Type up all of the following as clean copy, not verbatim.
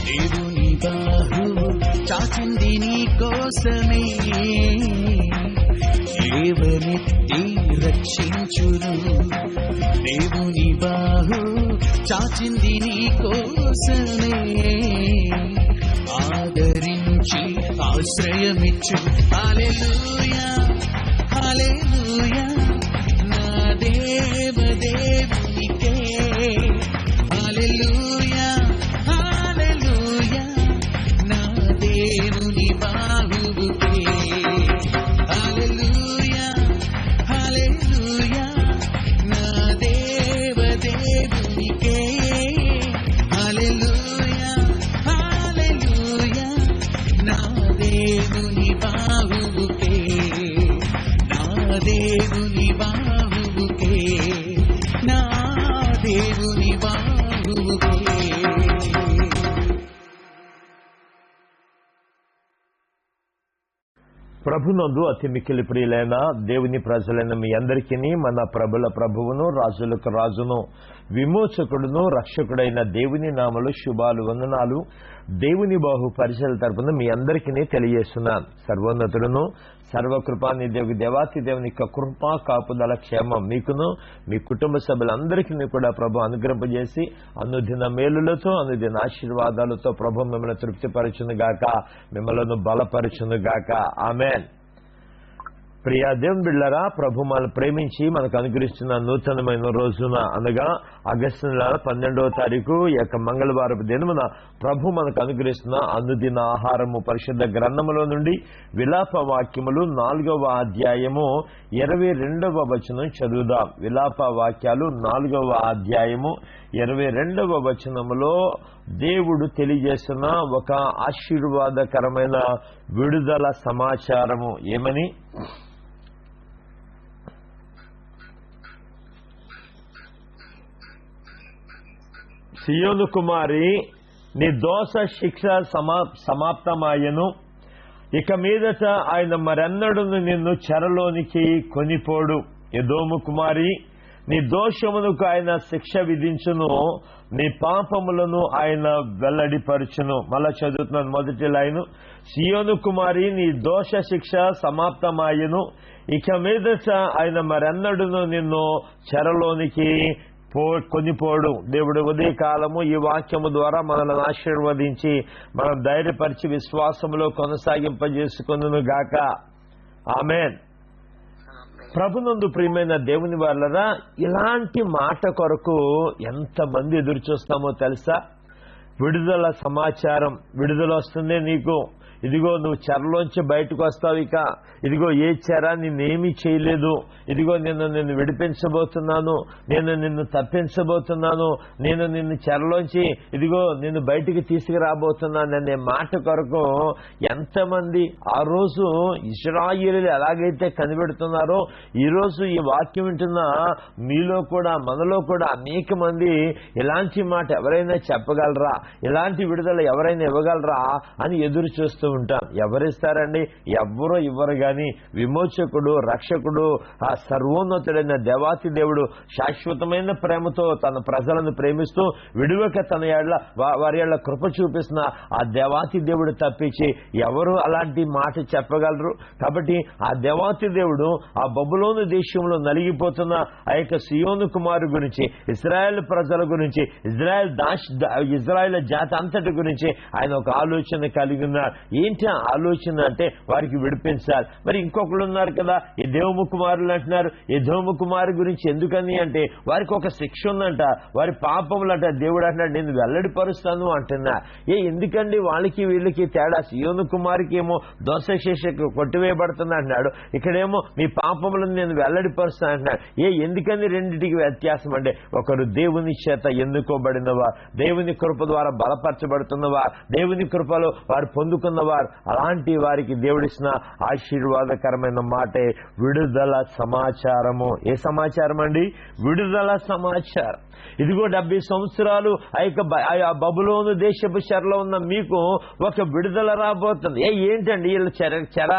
దేవుని బాహువు చాచింది నీ కోసమే, లేవనెత్తి రక్షించును. దేవుని బాహువు చాచింది నీ కోసమే, ఆదరించి ఆశ్రయమిచ్చు. హల్లెలూయా హల్లెలూయా నా దేవదేవునికే. హల్లెలూయా హల్లెలూయా నా దేవుని బాహువుకే. హల్లెలూయా హల్లెలూయా నా దేవదేవునికే. హల్లెలూయా హల్లెలూయా నా దేవుని బాహువుకే. నా దేవుని బాహువుకే. నా దేవుని బాహువుకే. ప్రభునందు అతి మిక్కిలి ప్రియులైన దేవుని ప్రజలైన మీ అందరికీ మన ప్రభుల ప్రభువును రాజులకు రాజును విమోచకుడును రక్షకుడైన దేవుని నామలు శుభాలు వందనాలు. దేవుని బాహు పరిచయాల తరపున మీ అందరికీ తెలియజేస్తున్నాను. సర్వోన్నతుడును సర్వకృపానిదేవి దేవాతి దేవుని యొక్క కృపా కాపుదల క్షేమం మీకును మీ కుటుంబ సభ్యులందరికీ కూడా ప్రభు అనుగ్రహింపజేసి అనుదిన మేలులతో అనుదిన ఆశీర్వాదాలతో ప్రభు మిమ్మల్ని తృప్తిపరచును గాక, మిమ్మల్ని బలపరచును గాక. ఆమేన్. ప్రియా దేవుని బిడ్డలారా, ప్రభు మనల్ని ప్రేమించి మనకు అనుగ్రహిస్తున్న నూతనమైన రోజున అనగా ఆగస్టు నెల 12వ తారీఖు ఈ యొక్క మంగళవారపు దినమున ప్రభు మనకు అనుగ్రహిస్తున్న అనుదిన ఆహారము పరిశుద్ధ గ్రంథములో నుండి విలాప వాక్యములు 4వ అధ్యాయము 22వ వచనం చదువుదాం. విలాప వాక్యాలు 4వ అధ్యాయము 22వ వచనములో దేవుడు తెలియజేస్తున్న ఒక ఆశీర్వాదకరమైన విడుదల సమాచారము. ఏమని? సియోను కుమారి, నీ దోష శిక్ష సమాప్తమాయను. ఇక మీదట ఆయన మరెన్నడూను నిన్ను చెరలోనికి కొనిపోడు. ఎదోము కుమారి, నీ దోషమునకు ఆయన శిక్ష విధించును, నీ పాపములను ఆయన వెల్లడిపరచును. మళ్ళా చదువుతున్నాను మొదటి లైను. సియోను కుమారి, నీ దోష శిక్ష సమాప్తమాయను. ఇక మీదట ఆయన మరెన్నడూను నిన్ను చెరలోనికి కొనిపోడు. దేవుడు ఉదయ కాలము ఈ వాక్యము ద్వారా మనల్ని ఆశీర్వదించి మనం ధైర్యపరిచి విశ్వాసములో కొనసాగింపజేసుకొనును గాక. ఆమేన్. ప్రభునందు ప్రియమైన దేవుని వాళ్ళరా, ఇలాంటి మాట కొరకు ఎంతమంది ఎదురు చూస్తామో తెలుసా? విడుదల సమాచారం, విడుదల వస్తుంది నీకు. ఇదిగో నువ్వు చెరలోంచి బయటకు వస్తావు. ఇక ఇదిగో ఏ చెర నిన్నేమీ చేయలేదు. ఇదిగో నిన్ను విడిపించబోతున్నాను, నేను నిన్ను తప్పించబోతున్నాను, నేను నిన్ను చెరలోంచి ఇదిగో నిన్ను బయటికి తీసుకురాబోతున్నాను అనే మాట కొరకు ఎంతమంది ఆ రోజు ఇశ్రాయేలీయులు ఎలాగైతే కనిపెడుతున్నారో ఈరోజు ఈ వాక్యం వింటున్న మీలో కూడా మనలో కూడా అనేక మంది ఇలాంటి మాట ఎవరైనా చెప్పగలరా, ఇలాంటి విడుదల ఎవరైనా ఇవ్వగలరా అని ఎదురు చూస్తూ ఉంటాం. ఎవరిస్తారండి? ఎవ్వరూ ఇవ్వరు. గాని విమోచకుడు, రక్షకుడు, ఆ సర్వోన్నతుడైన దేవాతి దేవుడు శాశ్వతమైన ప్రేమతో తన ప్రజలను ప్రేమిస్తూ విడువక తన వారి ఏళ్ల కృప చూపిస్తున్న ఆ దేవాతి దేవుడు తప్పించి ఎవరు అలాంటి మాట చెప్పగలరు? కాబట్టి ఆ దేవాతి దేవుడు ఆ బబులోను దేశంలో నలిగిపోతున్న ఆ యొక్క సియోను కుమారు గురించి, ఇశ్రాయేల్ ప్రజల గురించి, ఇజ్రాయేల్ జాతి అంతటి గురించి ఆయన ఒక ఆలోచన కలిగి ఉన్నారు. ఏంటి ఆలోచన అంటే వారికి విడిపించాలి. మరి ఇంకొకళ్ళు ఉన్నారు కదా, ఎదోము కుమారులు అంటున్నారు. ఎదోము కుమారు గురించి ఎందుకని అంటే వారికి ఒక శిక్ష ఉందంట, వారి పాపములంట. దేవుడు అంటున్నాడు నేను వెల్లడిపరుస్తాను అంటున్నా. ఎందుకండి వాళ్ళకి వీళ్ళకి తేడా? సియోను కుమారికి ఏమో దోషశిక్ష కొట్టివేయబడుతుంది అంటున్నాడు, ఇక్కడేమో మీ పాపములను నేను వెల్లడిపరుస్తాను అంటున్నాడు. ఎందుకని రెండింటికి వ్యత్యాసం అంటే ఒకరు దేవుని చేత ఎన్నుకోబడినవా, దేవుని కృప ద్వారా బలపరచబడుతున్నవా, దేవుని కృపలో వారు పొందుకున్న ఉన్నవారు అలాంటి వారికి దేవుడిచ్చిన ఆశీర్వాదకరమైన మాటే విడుదల సమాచారము. ఏ సమాచారం అండి? విడుదల సమాచారం. ఇదిగో 70 సంవత్సరాలు ఆ బబులోను దేశపు చెరలో ఉన్న మీకు ఒక విడుదల రాబోతుంది. ఏంటండి వీళ్ళు చెర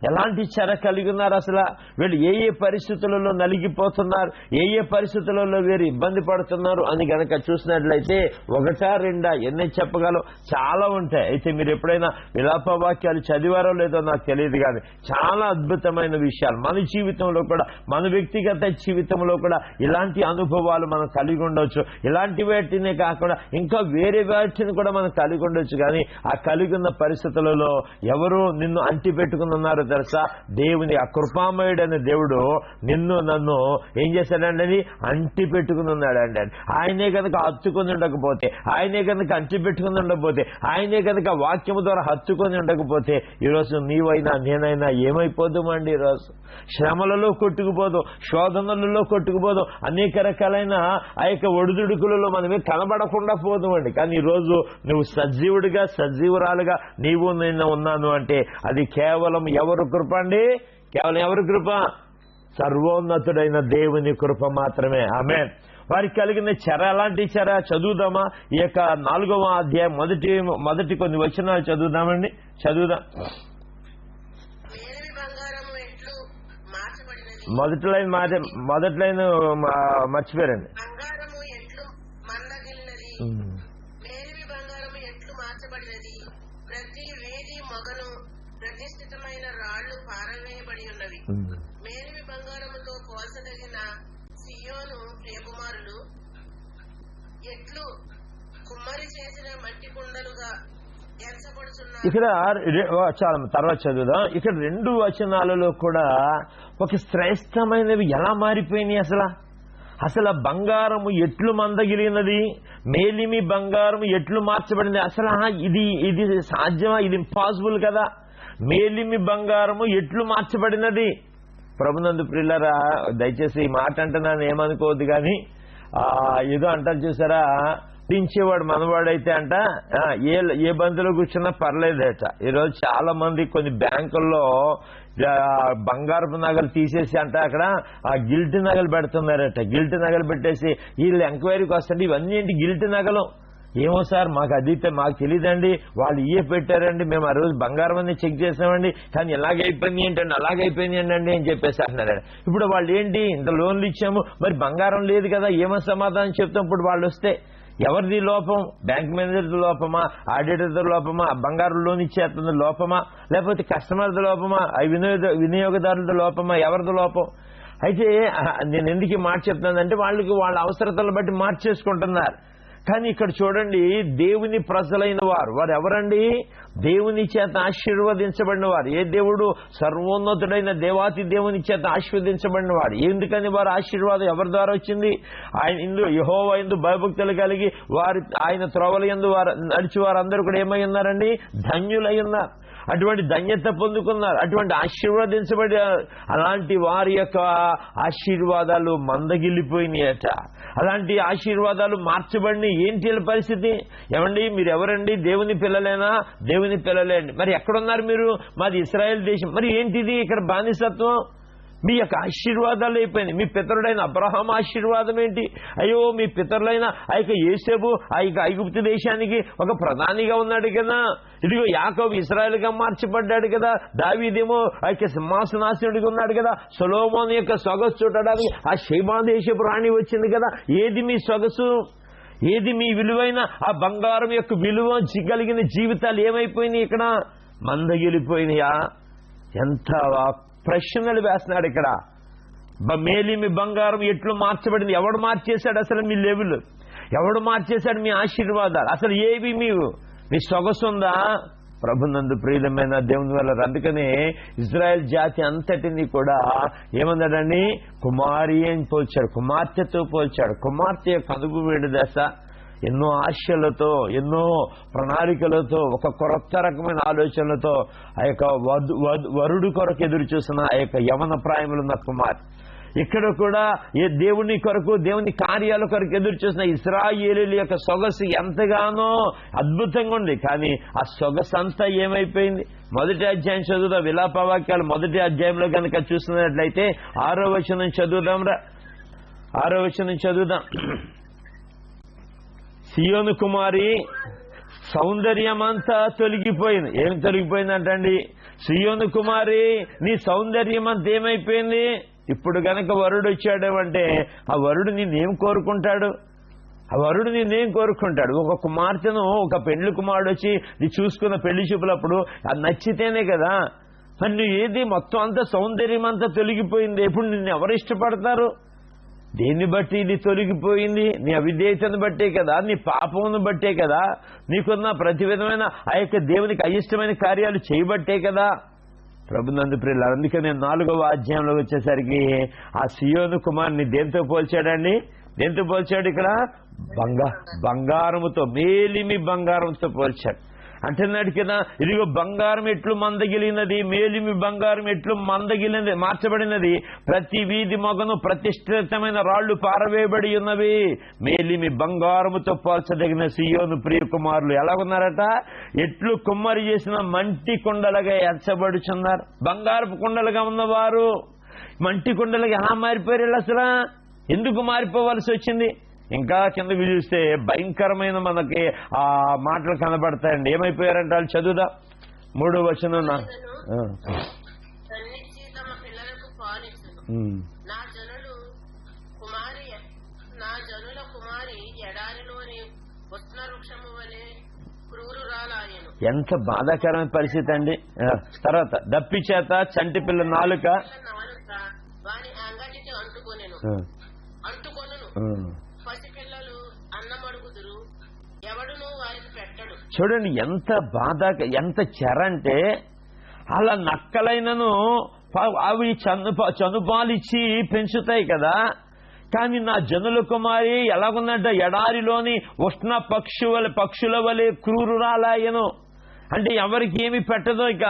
ఎలాంటి చెర కలిగి ఉన్నారు? అసలు వీళ్ళు ఏ పరిస్థితులలో నలిగిపోతున్నారు, ఏ పరిస్థితులలో వీరు ఇబ్బంది పడుతున్నారు అని గనక చూసినట్లయితే ఒకటా రెండా ఎన్ని చెప్పగలవు? చాలా ఉంటాయి. అయితే మీరు ఎప్పుడైనా విలాప వాక్యాలు చదివారో లేదో నాకు తెలియదు, కానీ చాలా అద్భుతమైన విషయాలు మన జీవితంలో కూడా, మన వ్యక్తిగత జీవితంలో కూడా ఇలాంటి అనుభవాలు మనం కలిగి ఉండవచ్చు. ఇలాంటి వాటినే కాకుండా ఇంకా వేరే వాటిని కూడా మనం కలిగి ఉండొచ్చు. కానీ ఆ కలిగి ఉన్న పరిస్థితులలో ఎవరు నిన్ను అంటి పెట్టుకుని ఉన్నారో తెలుసా? దేవుని ఆ కృపామయుడైన దేవుడు నిన్ను నన్ను ఏం చేశాడండి? అంటి పెట్టుకుని ఉన్నాడండి. ఆయనే కనుక హత్తుకొని ఉండకపోతే, ఆయనే కనుక అంటి పెట్టుకుని ఉండకపోతే, ఆయనే కనుక వాక్యము ద్వారా హత్తుకొని ఉండకపోతే ఈరోజు నీవైనా నేనైనా ఏమైపోదామండి? ఈరోజు శ్రమలలో కొట్టుకుపోదు, శోధనలలో కొట్టుకుపోదు, అనేక రకాలైన ఆ యొక్క ఒడిదుడుకులలో మనమే కనబడకుండా పోదామండి. కానీ ఈరోజు నువ్వు సజీవుడిగా సజీవురాలుగా నీవు నేను ఉన్నాను అంటే అది కేవలం ఎవరు కృప అండి? కేవలం ఎవరి కృప? సర్వోన్నతుడైన దేవుని కృప మాత్రమే. ఆమేన్. వారికి కలిగిన చెర ఎలాంటి చెర చదువుదామా? ఈ యొక్క 4వ అధ్యాయం మొదటి కొన్ని వచనాలు చదువుదామండి. చదువుదాం. మొదటి లైన్ మర్చిపోయారండి. మేలిమి బంగారము ఎట్లు మార్చబడినది, ప్రతి వేది మొగను ప్రతిష్ఠితమైన రాళ్లు పారవేయబడి ఉన్నవి. మేలిమి బంగారముతో పోల్చదగిన సియోను ప్రియకుమారులు ఎట్లు కుమ్మరి చేసిన మట్టి కుండలుగా ఎంచబడుచున్నారు. ఇక్కడ చాలా తర్వాత చదువుదాం. ఇక్కడ 2 వచనాలలో కూడా ఒక శ్రేష్టమైనవి ఎలా మారిపోయినాయి? అసలు బంగారము ఎట్లు మందగిలినది, మేలిమి బంగారము ఎట్లు మార్చబడింది? అసలు ఇది సాధ్యమా? ఇది ఇంపాసిబుల్ కదా. మేలిమి బంగారము ఎట్లు మార్చబడినది? ప్రభునందు ప్రియులారా, దయచేసి ఈ మాట అంటే నన్ను ఏమనుకోవద్దు, కానీ ఏదో అంటారు చూసారా, దించేవాడు మనవాడైతే అంట ఏ బంతిలో కూర్చున్నా పర్లేదట. ఈరోజు చాలా మంది కొన్ని బ్యాంకుల్లో బంగారపు నగలు తీసేసి అంట అక్కడ గిల్ట్ నగలు పెడుతున్నారట. గిల్ట్ నగలు పెట్టేసి వీళ్ళు ఎంక్వైరీకి వస్తుంటే ఇవన్నీ ఏంటి గిల్ట్ నగలు? ఏమో సార్ మాకు తెలియదండి, వాళ్ళు పెట్టారండి, మేము ఆ రోజు బంగారం అన్ని చెక్ చేసామండి, కానీ ఇలాగైపోయింది ఏంటండి, అలాగైపోయింది ఏంటండి అని చెప్పేసి అంటున్నాడు. ఇప్పుడు వాళ్ళు ఏంటి, ఇంత లోన్లు ఇచ్చాము, మరి బంగారం లేదు కదా, ఏమో సమాధానం చెప్తాం. ఇప్పుడు వాళ్ళు వస్తే ఎవరిది లోపం? బ్యాంక్ మేనేజర్ది లోపమా, ఆడిటర్ది లోపమా, బంగారు లోన్ ఇచ్చేస్తుంది లోపమా, లేకపోతే కస్టమర్ది లోపమా, వినియోగదారులది లోపమా, ఎవరిది లోపం? అయితే నేను ఎందుకు మాట చెప్తున్నానంటే వాళ్ళకి వాళ్ళ అవసరతలను బట్టి మార్చేసుకుంటున్నారు. కానీ ఇక్కడ చూడండి, దేవుని ప్రజలైన వారు ఎవరండి? దేవుని చేత ఆశీర్వదించబడిన వారు. ఏ దేవుడు? సర్వోన్నతుడైన దేవాతి దేవుని చేత ఆశీర్వదించబడిన వాడు. ఎందుకని వారు ఆశీర్వాదం ఎవరి ద్వారా వచ్చింది? ఆయన యెహోవా యందు భయభక్తులు కలిగి ఆయన త్రోవల యందు నడిచి వారందరూ కూడా ఏమై ఉన్నారండి? ధన్యులై ఉన్నారు. అటువంటి ధన్యత పొందుకున్నారు, అటువంటి ఆశీర్వదించబడి అలాంటి వారి యొక్క ఆశీర్వాదాలు మందగిల్లిపోయినాయట. అలాంటి ఆశీర్వాదాలు మార్చబడిన ఏంటి పరిస్థితి? ఏమండి మీరు ఎవరండి? దేవుని పిల్లలేనా? దేవుని పిల్లలేండి. మరి ఎక్కడున్నారు మీరు? మాది ఇశ్రాయేల్ దేశం. మరి ఏంటిది ఇక్కడ బానిసత్వం? మీ యొక్క ఆశీర్వాదాలు అయిపోయింది. మీ పితరుడైన అబ్రహాం ఆశీర్వాదం ఏంటి? అయ్యో మీ పితరులైన ఆ యొక్క యోసేపు ఆ యొక్క ఐగుప్తు దేశానికి ఒక ప్రధానిగా ఉన్నాడు కదా. ఇదిగో యాకోబు ఇశ్రాయేలుగా మార్చబడ్డాడు కదా. దావీదేమో ఆ యొక్క సింహాసనాసనుడిగా ఉన్నాడు కదా. సొలొమోను యొక్క సొగసు చూడడానికి ఆ షేబా దేశపు రాణి వచ్చింది కదా. ఏది మీ సొగసు? ఏది మీ విలువైన ఆ బంగారం యొక్క విలువ కలిగిన జీవితాలు ఏమైపోయినాయి? ఇక్కడ మందగిలిపోయినాయా? ఎంత ప్రశ్నలు వేస్తున్నాడు ఇక్కడ. మేలిమి బంగారం ఎట్లు మార్చబడింది? ఎవడు మార్చేశాడు అసలు మీ లెవెల్? ఎవడు మార్చేశాడు మీ ఆశీర్వాదాలు? అసలు ఏవి మీ సొగసుందా? ప్రభునందు ప్రియులమైన దేవుని వల్ల. అందుకనే ఇజ్రాయెల్ జాతి అంతటిని కూడా ఏమన్నాడని? కుమారి అని పోల్చాడు, కుమార్తెతో పోల్చాడు. కుమార్తె యొక్క కనుగు వేడి దశ ఎన్నో ఆశలతో, ఎన్నో ప్రణాళికలతో, ఒక కొత్త రకమైన ఆలోచనలతో ఆ యొక్క వరుడు కొరకు ఎదురు చూసిన ఆ యొక్క యవన ప్రాయములున్న కుమార్. ఇక్కడ కూడా దేవుని కొరకు, దేవుని కార్యాల కొరకు ఎదురు చూసిన ఇశ్రాయేలీయుల యొక్క సొగసు ఎంతగానో అద్భుతంగా ఉంది. కానీ ఆ సొగసు అంతా ఏమైపోయింది? మొదటి అధ్యాయం చదువుదాం. విలాపవాక్యాలు మొదటి అధ్యాయంలో కనుక చూస్తున్నట్లయితే 6వ వచనం చదువుదాంరా. 6వ వచనం చదువుదాం. సియోను కుమారి సౌందర్యమంతా తొలగిపోయింది. ఏం తొలగిపోయిందంటండి? సియోను కుమారి నీ సౌందర్యం అంతా ఏమైపోయింది? ఇప్పుడు గనక వరుడు వచ్చాడు ఆ వరుడు నిన్నేం కోరుకుంటాడు? ఆ వరుడు నిన్నేం కోరుకుంటాడు? ఒక కుమార్తెను, ఒక పెళ్లి కుమారుడు వచ్చి నీ చూసుకున్న పెళ్లి చూపులప్పుడు అది నచ్చితేనే కదా. మరి నువ్వు ఏది మొత్తం అంతా సౌందర్యం అంతా తొలగిపోయింది. ఇప్పుడు నిన్ను ఎవరు ఇష్టపడతారు? దేన్ని బట్టి ఇది తొలగిపోయింది? నీ అవిధేయతను బట్టే కదా, నీ పాపమును బట్టే కదా, నీకున్న ప్రతి విధమైన ఆ యొక్క దేవునికి అయిష్టమైన కార్యాలు చేయబట్టే కదా. ప్రభునందు ప్రియులారా, అందుకే నేను 4వ అధ్యాయంలో వచ్చేసరికి ఆ సియోను కుమారుని దేంతో పోల్చాడండి? దేంతో పోల్చాడు? ఇక్కడ బంగారముతో, మేలిమి బంగారంతో పోల్చాడు. అంటున్నాడు కదా, ఇదిగో బంగారం ఎట్లు మందగిలినది, మేలిమి బంగారం ఎట్లు మందగిలినది, మార్చబడినది, ప్రతి వీధి మొగను ప్రతిష్ఠితమైన రాళ్లు పారవేయబడి ఉన్నవి. మేలిమి బంగారముతో పోల్చదగిన సియోను ప్రియ కుమారులు ఎలాగున్నారట? ఎట్లు కుమ్మరి చేసిన మంటి కుండలుగా ఎచ్చబడుచున్నారు. బంగారపు కుండలుగా ఉన్నవారు మంటి కుండలుగా ఎలా మారిపోయారు? అసలు ఎందుకు మారిపోవాల్సి వచ్చింది? ఇంకా కిందకి చూస్తే భయంకరమైన మనకి ఆ మాటలు కనబడతాయండి. ఏమైపోయారంటే వాళ్ళు చదువుదా 3వ వచనం. తమ పిల్లలకు పాలించును. నా జనుల కుమారి ఎడారిలోని ఉష్ణ వృక్షము వలె క్రూరురాలాయెను. ఎంత బాధాకరమైన పరిస్థితి అండి. తర్వాత దప్పి చేత చంటి పిల్ల నాలుక వాని అంగటికి అంటుకొనెను. పసిపిల్లలు అన్నమడుగుదురు, ఎవడును వారికి పెట్టడు. చూడండి ఎంత బాధ, ఎంత చెర అంటే, అలా నక్కలైనను అవి చనుపాలిచ్చి పెంచుతాయి కదా. కానీ నా జనుల కుమారి ఎలాగుందంటే ఎడారిలోని ఉష్ణ పక్షుల వలె క్రూరురాలాయను. అంటే ఎవరికి ఏమి పెట్టదో, ఇక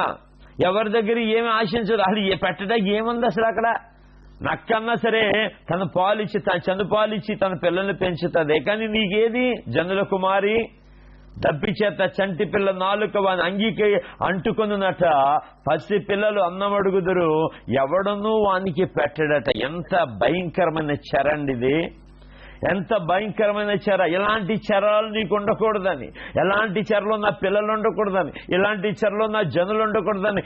ఎవరి దగ్గర ఏమి ఆశించదు. అది పెట్టడానికి ఏముంది అసలు అక్కడ? నక్కన్నా సరే తన పాలిచ్చి, తన చనుపాలిచ్చి తన పిల్లల్ని పెంచుతుంది. కానీ నీకేది? జనుల కుమారి దప్పి చేత చంటి పిల్ల నాలుక వాని అంగీకి అంటుకొనున్నట, పసి పిల్లలు అన్నమడుగుదురు, ఎవడనూ వానికి పెట్టడట. ఎంత భయంకరమైన చెరండిది, ఎంత భయంకరమైన చెర. ఇలాంటి చెరలు నీకు ఉండకూడదని, ఎలాంటి చెరలో నా పిల్లలు ఉండకూడదని, ఇలాంటి చెరలో నా జనులు ఉండకూడదని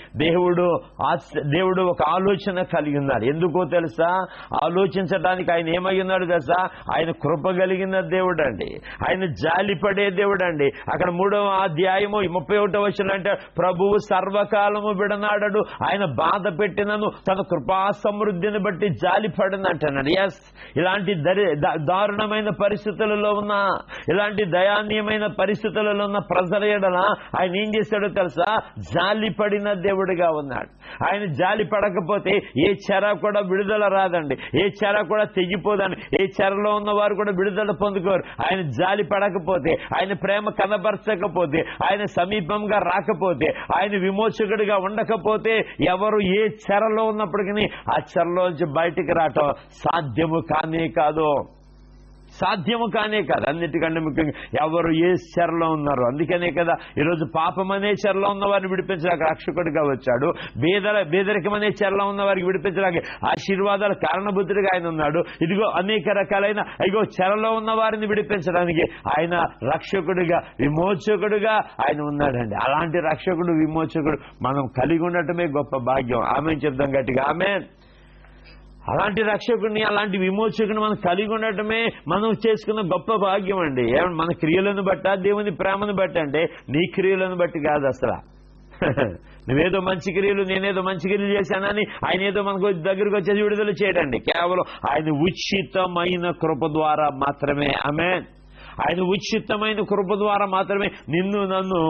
దేవుడు ఒక ఆలోచన కలిగి ఉన్నాడు. ఎందుకో తెలుసా? ఆలోచించడానికి ఆయన ఏమై ఉన్నాడు తెలుసా? ఆయన కృప కలిగిన దేవుడు అండి, ఆయన జాలిపడే దేవుడు అండి. అక్కడ 3వ అధ్యాయము 31వ వచనం అంటే, ప్రభువు సర్వకాలము విడనాడడు, ఆయన బాధ పెట్టినను తన కృపా సమృద్ధిని బట్టి జాలిపడనంటున్నాడు. ఎస్, ఇలాంటి దారుణమైన పరిస్థితులలో ఉన్న, ఇలాంటి దయానీయమైన పరిస్థితులలో ఉన్న ప్రజల ఎడల ఆయన ఏం చేశాడో తెలుసా? జాలి పడిన దేవుడిగా ఉన్నాడు. ఆయన జాలి పడకపోతే ఏ చెర కూడా విడుదల రాదండి, ఏ చెర కూడా తెగిపోదండి, ఏ చెరలో ఉన్న వారు కూడా విడుదల పొందుకోరు. ఆయన జాలి పడకపోతే, ఆయన ప్రేమ కనబరచకపోతే, ఆయన సమీపంగా రాకపోతే, ఆయన విమోచకుడిగా ఉండకపోతే ఎవరు ఏ చెరలో ఉన్నప్పటికీ ఆ చెరలోంచి బయటికి రావటం సాధ్యము కానే కాదు. అన్నిటికంటే ముఖ్యంగా ఎవరు ఏ చెరలో ఉన్నారు. అందుకనే కదా ఈరోజు పాపం అనే చెరలో ఉన్న వారిని విడిపించడానికి రక్షకుడిగా వచ్చాడు. బేదరికం అనే చెరలో ఉన్న వారికి విడిపించడానికి ఆశీర్వాదాల కారణభూతుడిగా ఆయన ఉన్నాడు. ఇదిగో అనేక రకాలైన చెరలో ఉన్న వారిని విడిపించడానికి ఆయన రక్షకుడిగా, విమోచకుడుగా ఆయన ఉన్నాడండి. అలాంటి రక్షకుడు, విమోచకుడు మనం కలిగి ఉండటమే గొప్ప భాగ్యం. ఆమేన్ చెప్దాం గట్టిగా, ఆమేన్. అలాంటి రక్షకుడిని, అలాంటి విమోచకుని మనం కలిగి ఉండటమే మనం చేసుకున్న గొప్ప భాగ్యం అండి. మన క్రియలను బట్ట, దేవుని ప్రేమను బట్టి అంటే నీ క్రియలను బట్టి కాదు అసలు. నువ్వేదో మంచి క్రియలు, నేనేదో మంచి క్రియలు చేశానని ఆయన ఏదో మనకు దగ్గరకు వచ్చేసి విడుదల చేయడండి. కేవలం ఆయన ఉచితమైన కృప ద్వారా మాత్రమే. ఆమేన్. ఆయన ఉచితమైన కృప ద్వారా మాత్రమే నిన్ను నన్ను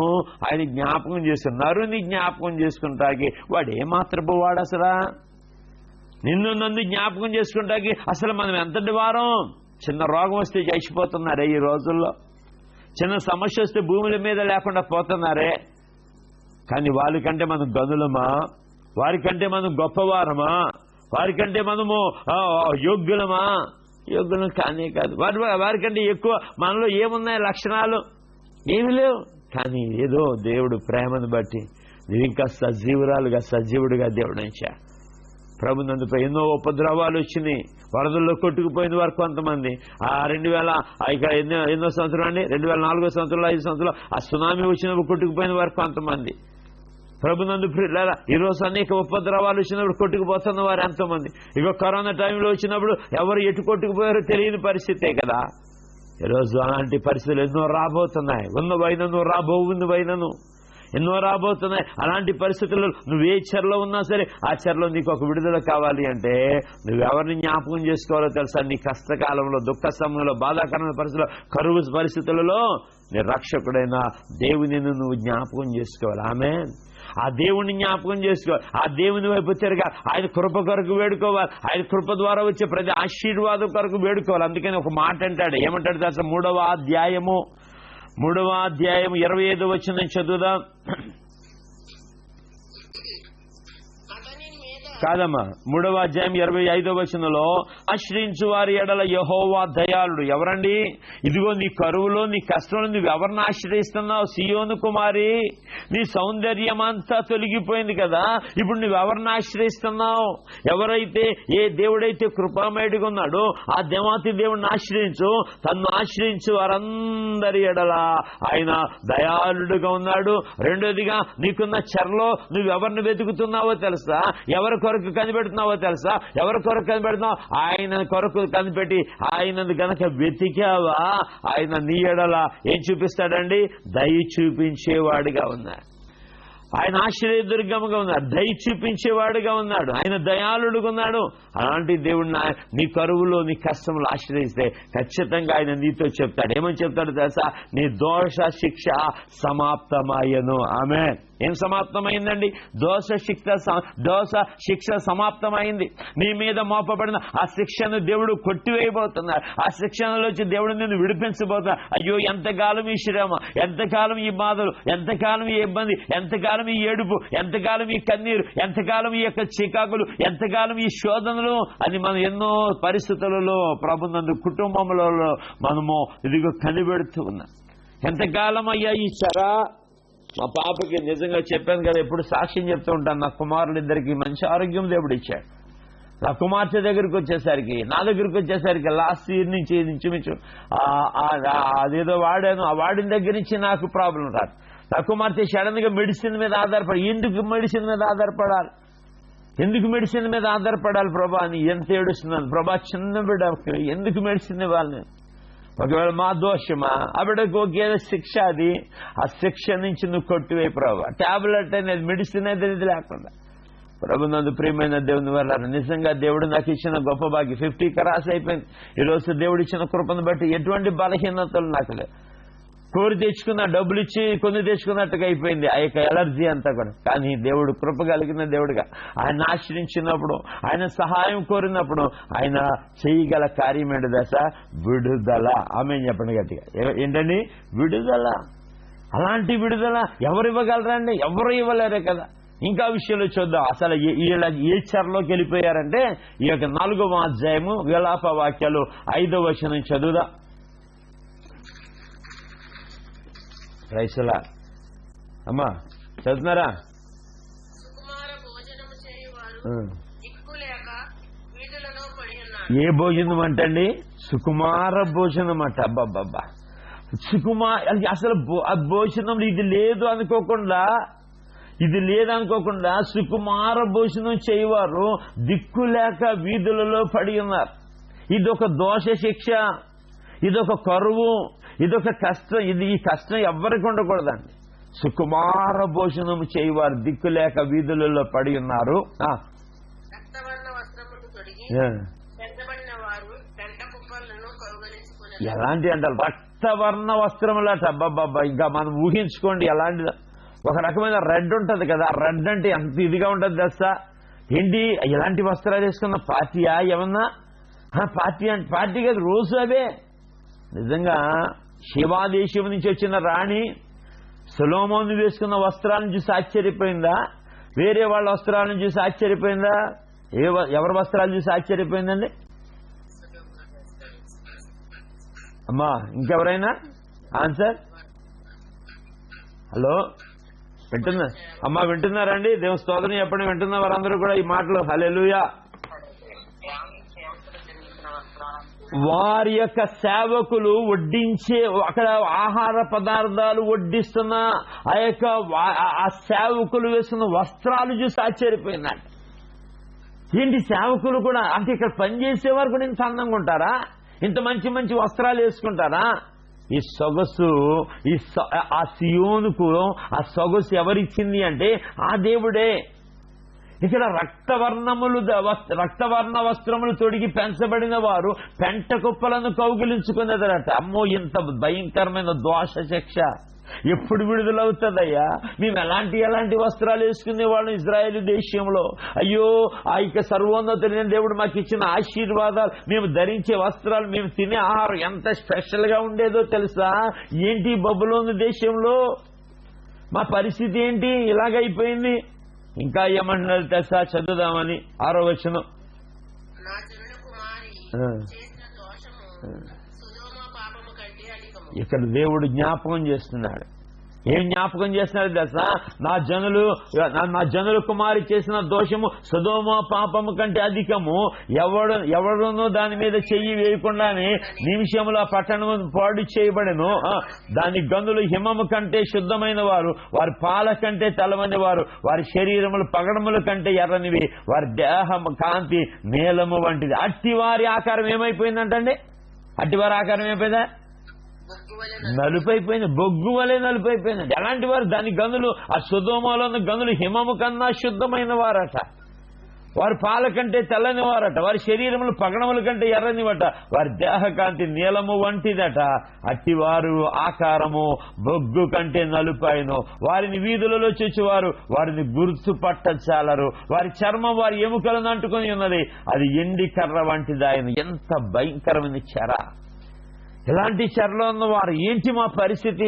ఆయన జ్ఞాపకం చేసుకుని, నరుని జ్ఞాపకం చేసుకుంటాకి వాడు ఏమాత్రపు వాడు అసలు? నిన్ను నన్ను జ్ఞాపకం చేసుకుంటాకి అసలు మనం ఎంతటి వారం? చిన్న రోగం వస్తే చచ్చిపోతున్నారే ఈ రోజుల్లో, చిన్న సమస్య వస్తే భూముల మీద లేకుండా పోతున్నారే. కానీ వాళ్ళకంటే మనం గనులమా? వారికంటే మనం గొప్పవారమా? వారికంటే మనము యోగ్యులమా? యోగ్యులం కానే కాదు. వారికంటే ఎక్కువ మనలో ఏమున్నాయి లక్షణాలు? ఏమి లేవు. కానీ ఏదో దేవుడు ప్రేమను బట్టి నువ్వు ఇంకా సజీవుడిగా దేవుడు ఇచ్చా. ప్రభునందు ఎన్నో ఉపద్రవాలు వచ్చినాయి. వరదల్లో కొట్టుకుపోయిన వారు కొంతమంది. 2000 ఎన్నో సంవత్సరం అండి, 2004 సంవత్సరంలో 5 సంవత్సరాలు ఆ సునామీ వచ్చినప్పుడు కొట్టుకుపోయిన వారు కొంతమంది. ప్రభునందు ఈరోజు అనేక ఉపద్రవాలు వచ్చినప్పుడు కొట్టుకుపోతున్న వారు ఎంతోమంది. ఇక కరోనా టైంలో వచ్చినప్పుడు ఎవరు ఎటు కొట్టుకుపోయారో తెలియని పరిస్థితే కదా. ఈరోజు అలాంటి పరిస్థితులు ఎన్నో రాబోతున్నాయి. ఉన్నవైనను ఎన్నో రాబోతున్నాయి. అలాంటి పరిస్థితుల్లో నువ్వు ఏ చెరలో ఉన్నా సరే ఆ చెరలో నీకు ఒక విడుదల కావాలి అంటే నువ్వెవరిని జ్ఞాపకం చేసుకోవాలో తెలుసా? నీ కష్టకాలంలో, దుఃఖ సమయంలో, బాధాకరమైన పరిస్థితుల్లో, కరువు పరిస్థితులలో నీ రక్షకుడైన దేవుని నువ్వు జ్ఞాపకం చేసుకోవాలి. ఆమేన్. ఆ దేవుణ్ణి జ్ఞాపకం చేసుకోవాలి. ఆ దేవుని వైపు తిరగాలి. ఆయన కృప కొరకు వేడుకోవాలి. ఆయన కృప ద్వారా వచ్చే ప్రతి ఆశీర్వాదం కొరకు వేడుకోవాలి. అందుకని ఒక మాట అంటాడు. ఏమంటాడు తెలుసా? 3వ అధ్యాయము 25వ వచనం చదువుదాం. కాదమ్మా, 3వ అధ్యాయం 25వ వచనంలో ఆశ్రయించు వారి ఎడల యెహోవా దయాళుడు. ఎవరండి? ఇదిగో నీ కరువులో, నీ కష్టంలో నువ్వు ఎవరిని ఆశ్రయిస్తున్నావు? సియోను కుమారి, నీ సౌందర్యం అంతా తొలగిపోయింది కదా, ఇప్పుడు నువ్వు ఎవరిని ఆశ్రయిస్తున్నావు? ఎవరైతే ఏ దేవుడైతే కృపామయుడిగా ఉన్నాడో ఆ దేవాతి దేవుడిని ఆశ్రయించు. తన్ను ఆశ్రయించు వారందరి ఎడల ఆయన దయాళుడుగా ఉన్నాడు. రెండోదిగా నీకున్న చెరలో నువ్వెవరిని వెతుకుతున్నావో తెలుసా? ఎవరి కొరకు కనిపెడుతున్నావో తెలుసా? ఎవరి కొరకు కనిపెడుతున్నావు? ఆయన కొరకు కనిపెట్టి ఆయనను గనక వెతికావా ఆయన నీ ఎడల ఏం చూపిస్తాడండి? దయ చూపించేవాడిగా ఉన్నాడు. ఆయన ఆశ్రయదుర్గముగా ఉన్నాడు. దయ చూపించేవాడుగా ఉన్నాడు. ఆయన దయాళుడుగా ఉన్నాడు. అలాంటి దేవుడిని నీ కరువులో, నీ కష్టంలో ఆశ్రయిస్తే ఖచ్చితంగా ఆయన నీతో చెప్తాడు. ఏమని చెప్తాడు తెలుసా? నీ దోష శిక్ష సమాప్తమయ్యను. ఆమేన్. ఏం సమాప్తమైందండి? దోష శిక్ష సమాప్తమైంది. నీ మీద మోపబడిన ఆ శిక్షను దేవుడు కొట్టివేయబోతున్నాడు. ఆ శిక్షణలోంచి దేవుడు నిన్ను విడిపించబోతున్నాడు. అయ్యో, ఎంతకాలం ఈ శ్రమ, ఎంతకాలం ఈ బాధలు, ఎంతకాలం ఈ ఇబ్బంది, ఎంతకాలం ఈ ఏడుపు, ఎంతకాలం ఈ కన్నీరు, ఎంతకాలం ఈ యొక్క చికాకులు, ఎంతకాలం ఈ శోధనలు అని మనం ఎన్నో పరిస్థితులలో ప్రభునందు కుటుంబంలో మనము ఇదిగో కనిపెడుతూ ఉన్నాం. ఎంతకాలం అయ్యా ఈ చెర? మా పాపకి నిజంగా చెప్పాను కదా, ఎప్పుడు సాక్ష్యం చెప్తూ ఉంటాను. నా కుమారులిద్దరికి మంచి ఆరోగ్యం దేవుడు ఇచ్చాడు. నా కుమార్తె దగ్గరికి వచ్చేసరికి, నా దగ్గరికి వచ్చేసరికి లాస్ట్ ఇయర్ నుంచి ఇంచుమించు అదేదో వాడాను. ఆ వాడిన దగ్గర నుంచి నాకు ప్రాబ్లం రాదు. నా కుమార్తె సడన్ గా మెడిసిన్ మీద ఆధారపడి, ఎందుకు మెడిసిన్ మీద ఆధారపడాలి? ఎందుకు మెడిసిన్ మీద ఆధారపడాలి ప్రభా అని ఎంత ఏడుస్తున్నాను. ప్రభా, చిన్న బిడ్డ ఎందుకు మెడిసిన్ ఇవ్వాలి? ఒకవేళ మా దోషమా? ఆ బిడ్డకు ఒకేదో శిక్ష. అది ఆ శిక్ష నుంచి నువ్వు కొట్టివే ప్రభా. టాబ్లెట్ అనేది, మెడిసిన్ అనేది లేకుండా. ప్రభునందు ప్రియమైన దేవుని వల్ల నిజంగా దేవుడు నాకు ఇచ్చిన గొప్ప భాగ్యం. 50 క్రాస్ అయిపోయింది. ఈరోజు దేవుడు ఇచ్చిన కృపను బట్టి ఎటువంటి బలహీనతలు నాకు లేవు. కోరి తెచ్చుకున్న, డబ్బులు ఇచ్చి కొన్ని తెచ్చుకున్నట్టుగా అయిపోయింది ఆ యొక్క ఎలర్జీ అంతా కూడా. కానీ దేవుడు కృప కలిగిన దేవుడుగా ఆయన ఆశ్రయించినప్పుడు, ఆయన సహాయం కోరినప్పుడు ఆయన చేయగల కార్యం ఏంటి దశ? విడుదల. ఆమె చెప్పండి గట్టిగా. ఏంటండి? విడుదల. అలాంటి విడుదల ఎవరు ఇవ్వగలరండి? ఎవరు ఇవ్వలేరే కదా. ఇంకా విషయంలో చూద్దాం. అసలు ఏ చెరలోకి వెళ్ళిపోయారంటే ఈ యొక్క 4వ అధ్యాయము విలాప వాక్యాలు 5వ వచనం చదువుదా. రైసులా అమ్మా చదువుతున్నారా? సుకుమార భోజనము చేయువారు దిక్కులేక వీధులలో పడి ఉన్నారు. ఏ భోజనం అంటండి? సుకుమార భోజనం అంట. అబ్బబ్బబ్బా, అసలు ఆ భోజనం ఇది లేదనుకోకుండా సుకుమార భోజనం చేయవారు దిక్కులేక వీధులలో పడి ఉన్నారు. ఇదొక దోష శిక్ష, ఇదొక కరువు, ఇదొక కష్టం. ఈ కష్టం ఎవరికి ఉండకూడదండి. సుకుమార భోజనం చేయవారు దిక్కులేక వీధులలో పడి ఉన్నారు. రక్తవర్ణ వస్త్రములు తొడిగి పెద్దబడిన వారు పెంట కుప్పలను కౌగలించుకుని. ఎలాంటి అంటారు? రక్తవర్ణ వస్త్రములట. అబ్బబ్బబ్బా, ఇంకా మనం ఊహించుకోండి ఎలాంటి. ఒక రకమైన రెడ్ ఉంటది కదా, రెడ్ అంటే ఎంత ఇదిగా ఉంటది తెలుసా? ఏంటి ఎలాంటి వస్త్రాలు వేసుకున్న? పార్టీయా ఏమన్నా? పార్టీ కాదు, రోజు అవే. నిజంగా శివాదేశం నుంచి వచ్చిన రాణి సొలొమోను వేసుకున్న వస్త్రాలను చూసి ఆశ్చర్యపోయిందా? వేరే వాళ్ళ వస్త్రాలను చూసి ఆశ్చర్యపోయిందా? ఎవరి వస్త్రాలు చూసి ఆశ్చర్యపోయిందండి? అమ్మా, ఇంకెవరైనా ఆన్సర్? హలో, వింటున్నా అమ్మా, వింటున్నారండి? దేవుని స్తోత్రం చెప్పండి. వింటున్న వారందరూ కూడా ఈ మాటలు హల్లెలూయా. వారి యొక్క సేవకులు వడ్డించే, అక్కడ ఆహార పదార్థాలు వడ్డిస్తున్న ఆ సేవకులు వేస్తున్న వస్త్రాలు చూసి ఆశ్చర్యపోయినాడు. ఏంటి సేవకులు కూడా అంటే ఇక్కడ పనిచేసేవారు కూడా ఇంత అందంగా ఉంటారా? ఇంత మంచి మంచి వస్త్రాలు వేసుకుంటారా? ఈ సొగసు, ఆ సియోనుకు ఆ సొగసు ఎవరిచ్చింది అంటే ఆ దేవుడే. ఇక్కడ రక్తవర్ణ వస్త్రములు తొడిగి పెంచబడిన వారు పెంట కుప్పలను కౌగిలించుకున్నదట. అమ్మో, ఇంత భయంకరమైన దోష శిక్ష ఎప్పుడు విడుదలవుతుందయ్యా? మేము ఎలాంటి వస్త్రాలు వేసుకునే వాళ్ళం ఇజ్రాయేలు దేశంలో. అయ్యో, ఆ ఇక సర్వోన్నతుడైన దేవుడు మాకు ఇచ్చిన ఆశీర్వాదాలు, మేము ధరించే వస్త్రాలు, మేము తినే ఆహారం ఎంత స్పెషల్ గా ఉండేదో తెలుసా? ఏంటి బబులోను దేశంలో మా పరిస్థితి ఏంటి? ఇలాగైపోయింది. ఇంకా ఏమంటున్నారు తెలుసా? చదువుదామని 6వ వచనం. ఇక్కడ దేవుడు జ్ఞాపకం చేస్తున్నాడు. ఏం జ్ఞాపకం చేస్తున్నాడు తెలుసా? నా జనుల కుమారి చేసిన దోషము సొదొమ పాపము కంటే అధికము. ఎవడునో దాని మీద చెయ్యి వేయకుండానే నిమిషముల పట్టణము పాడు చేయబడెను. దాని గనులు హిమము కంటే శుద్ధమైన వారు, వారి పాల కంటే తెల్లవని వారు, వారి శరీరములు పగడముల కంటే ఎర్రనివి, వారి దేహము కాంతి నీలము వంటిది. అట్టివారి ఆకారం ఏమైపోయిందంటండి? అట్టివారి ఆకారం ఏమైపోయిందా? నలుపైపోయింది. బొగ్గు వలె నలుపైపోయింది. ఎలాంటి వారు? దాని గనులు, ఆ సొదొమలో ఉన్న గనులు హిమము కన్నా శుద్ధమైన వారట, వారి పాల కంటే తెల్లని వారట, వారి శరీరములు పగడముల కంటే ఎర్రనివట, వారి దేహకాంతి నీలము వంటిదట. అట్టివారు ఆకారము బొగ్గు కంటే నలుపైను. వారిని వీధులలో చూచేవారు వారిని గుర్తుపట్టచాలరు. వారి చర్మం వారి ఎముకలను అంటుకొని ఉన్నది, అది ఎండి కర్ర వంటిదాయను. ఎంత భయంకరమైన చెర! ఎలాంటి చెరలో ఉన్నవారు? ఏంటి మా పరిస్థితి?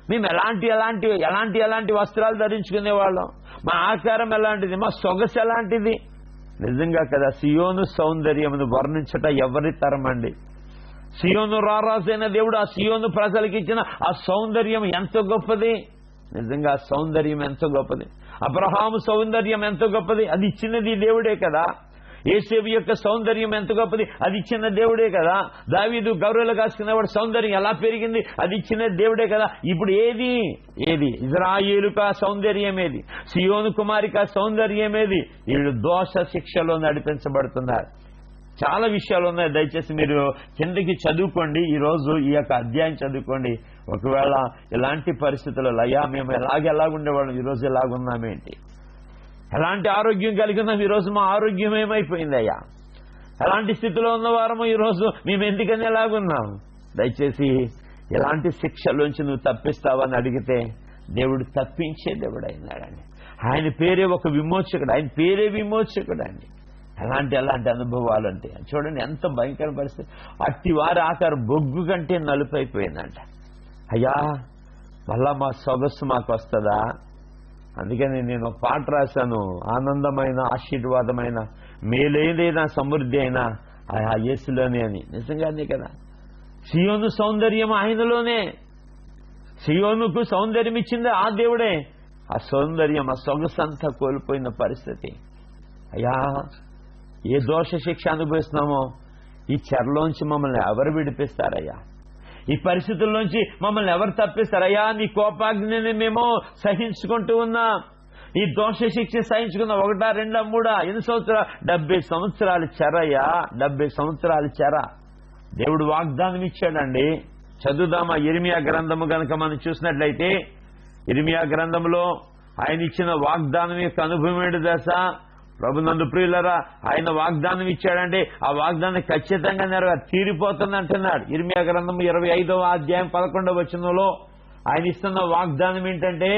మేము ఎలాంటి వస్త్రాలు ధరించుకునేవాళ్ళం? మా ఆకారం ఎలాంటిది? మా సొగసు ఎలాంటిది? నిజంగా కదా, సియోను సౌందర్యమును వర్ణించట ఎవరి తరం అండి? సియోను రారాజైన దేవుడు ఆ సియోను ప్రజలకు ఇచ్చిన ఆ సౌందర్యం ఎంత గొప్పది! నిజంగా ఆ సౌందర్యం ఎంత గొప్పది! అబ్రహాము సౌందర్యం ఎంత గొప్పది! అది ఇచ్చినది దేవుడే కదా. యేసేపు యొక్క సౌందర్యం ఎంత గొప్పది! అది ఇచ్చిన దేవుడే కదా. దావీదు గౌరవలు కాసుకునేవాడు సౌందర్యం ఎలా పెరిగింది? అది ఇచ్చిన దేవుడే కదా. ఇప్పుడు ఏది ఇజ్రాయేలుకా సౌందర్యం ఏది? సియోను కుమారికా సౌందర్యం ఏది? వీళ్ళు దోష శిక్షలో నడిపించబడుతున్నారు. చాలా విషయాలు ఉన్నాయి. దయచేసి మీరు కిందకి చదువుకోండి. ఈ రోజు ఈ యొక్క అధ్యాయం చదువుకోండి. ఒకవేళ ఇలాంటి పరిస్థితులలో అయ్యా మేము ఎలాగుండేవాళ్ళం, ఈరోజు ఎలాగున్నామేంటి? ఎలాంటి ఆరోగ్యం కలిగినా ఈరోజు మా ఆరోగ్యం ఏమైపోయిందయ్యా? ఎలాంటి స్థితిలో ఉన్నవారము ఈరోజు మేము ఎందుకని ఎలాగున్నాం? దయచేసి ఎలాంటి శిక్షలోంచి నువ్వు తప్పిస్తావని అడిగితే దేవుడు తప్పించే దేవుడు అయినాడండి. ఆయన పేరే ఒక విమోచకుడు, ఆయన పేరే విమోచకుడు అండి. ఎలాంటి అనుభవాలు అంటే చూడండి, ఎంత భయంకర పరిస్థితి. అట్టి వారి ఆకారం బొగ్గు కంటే నలుపైపోయిందంట. అయ్యా, మళ్ళా మా సొగస్సు మాకు వస్తుందా? అందుకని నేను ఒక పాట రాశాను, ఆనందమైన ఆశీర్వాదమైన మేలేదైనా సమృద్ధి అయినా ఆ యేసులోనే అని. నిజంగానే కదా, సియోను సౌందర్యం ఆయనలోనే. సియోనుకు సౌందర్యం ఇచ్చింది ఆ దేవుడే. ఆ సౌందర్యం, ఆ సొగసంతా కోల్పోయిన పరిస్థితి. అయ్యా, ఏ దోష శిక్ష అనుభవిస్తున్నామో ఈ చెరలోంచి మమ్మల్ని ఎవరు విడిపిస్తారయ్యా? ఈ పరిస్థితుల్లోంచి మమ్మల్ని ఎవరు తప్పిస్తారయ్యా? నీ కోపాగ్నిని మేము సహించుకుంటూ ఉన్నాం. ఈ దోష శిక్ష సహించుకున్న 1, 2, 3 ఎన్ని సంవత్సరాలు? 70 సంవత్సరాలు చెరయ్యా. 70 సంవత్సరాలు చెర. దేవుడు వాగ్దానం ఇచ్చాడండి. చదువుదామా ఇర్మియా గ్రంథము గనక మనం చూసినట్లయితే, ఇర్మియా గ్రంథంలో ఆయన ఇచ్చిన వాగ్దానం యొక్క అనుభవం ఏంటి తెలుసా? ప్రభునందు ప్రియులరా, ఆయన వాగ్దానం ఇచ్చాడంటే ఆ వాగ్దానం ఖచ్చితంగా తీరిపోతుంది అంటున్నాడు. ఇర్మియా గ్రంథం 25వ అధ్యాయం 11వ వచనంలో ఆయన ఇస్తున్న వాగ్దానం ఏంటంటే,